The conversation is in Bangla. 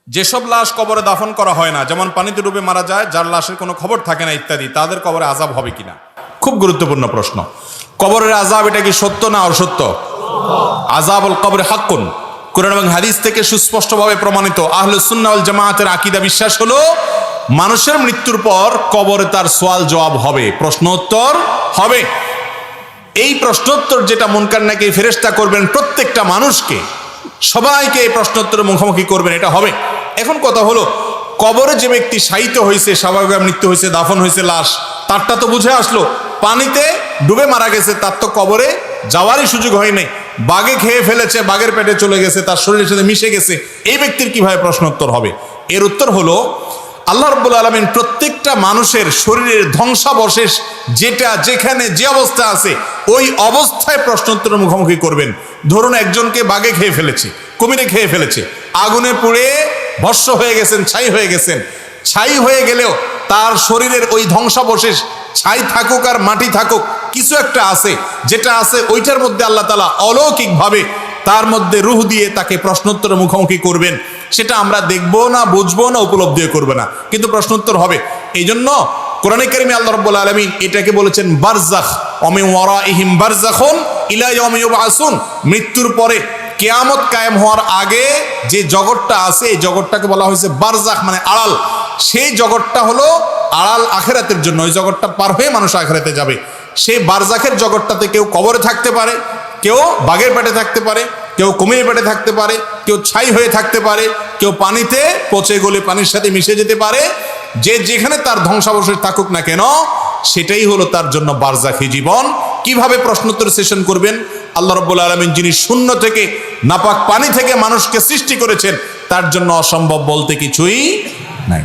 যেসব লাশ কবরে দাফন করা হয় না, যেমন পানিতে ডুবে মারা যায়, যার লাশের কোনো খবর থাকে না ইত্যাদি, তাদের কবরে আযাব হবে কিনা? খুব গুরুত্বপূর্ণ প্রশ্ন। কবরের আযাব এটা কি সত্য না অসত্য? আযাবুল কবর হাক্কুন, কুরআন এবং হাদিস থেকে সুস্পষ্টভাবে প্রমাণিত। আহলুস সুন্নাহ ওয়াল জামাআতের আকীদা বিশ্বাস হলো মানুষের মৃত্যুর পর কবরে তার সওয়াল জবাব হবে, প্রশ্নোত্তর হবে। এই প্রশ্নোত্তর যেটা মুনকার নাকির ফেরেশতা করবেন প্রত্যেকটা মানুষকে, সবাইকে এই প্রশ্নোত্তরের মুখোমুখি করবেন, এটা হবে। এখন কথা হলো, কবরে যে ব্যক্তি শায়িত হয়েছে, স্বাভাবিক মৃত্যু হয়েছে, দাফন হয়েছে লাশ, তারটা তো বুঝে আসলো। পানিতে ডুবে মারা গেছে, তার তো কবরে যাওয়ারই সুযোগ হয় নাই, বাঘে খেয়ে ফেলেছে, বাঘের পেটে চলে গেছে, তার শরীরের সাথে মিশে গেছে, এই ব্যক্তির কিভাবে প্রশ্নোত্তর হবে? এর উত্তর হলো, আল্লাহ রাব্বুল আলামিন প্রত্যেকটা মানুষের শরীরের ধ্বংসাবশেষ যেটা যেখানে যে অবস্থা আছে ওই অবস্থায় প্রশ্নোত্তরের মুখোমুখি করবেন। ধরুন একজনকে বাঘে খেয়ে ফেলেছে, কুমিরে খেয়ে ফেলেছে, আগুনে পুড়ে ভস্ম হয়ে গেছেন, ছাই হয়ে গেছেন। ছাই হয়ে গেলেও তার শরীরের ওই ধ্বংসাবশেষ, ছাই থাকুক আর মাটি থাকুক, কিছু একটা আছে, যেটা আছে ওইটার মধ্যে আল্লাহ তাআলা অলৌকিকভাবে তার মধ্যে রূহ দিয়ে তাকে প্রশ্নোত্তরের মুখোমুখি করবেন। সেটা আমরা দেখবো না, বুঝবো না, উপলব্ধিও করবে না, কিন্তু প্রশ্নোত্তর হবে। এই জন্য কোরআনে কারিমে আল্লাহ রাব্বুল আলামিন এটাকে বলেছেন বারজাখ, ওয়া মিন ওয়ারাইহিম বারজাখুন ইলা ইয়াউমি ইউবআসুন। মৃত্যুর পরে কিয়ামত কায়েম হওয়ার আগে যে জগৎটা আছে, এই জগৎটাকে বলা হয়েছে বারজাখ, মানে আড়াল। সেই জগৎটা হলো আড়াল আখিরাতের জন্য, ওই জগৎটা পার হয়ে মানুষ আখিরাতে যাবে। সেই বারজাখের জগৎটাতে কেউ কবরে থাকতে পারে, কেউ বাঘের পেটে থাকতে পারে, কেউ কুমিরের পেটে থাকতে পারে, কেউ ছাই হয়ে থাকতে পারে, কেউ পানিতে পচে গলে পানির সাথে মিশে যেতে পারে। যে যেখানে তার ধ্বংসাবশেষ থাকুক না কেন, সেটাই হলো তার জন্য বারজাখী জীবন। কিভাবে প্রশ্নোত্তর সেশন করবেন? আল্লাহ রাব্বুল আলামিন যিনি শূন্য থেকে, নাপাক পানি থেকে মানুষকে সৃষ্টি করেছেন, তার জন্য অসম্ভব বলতে কিছুই নাই।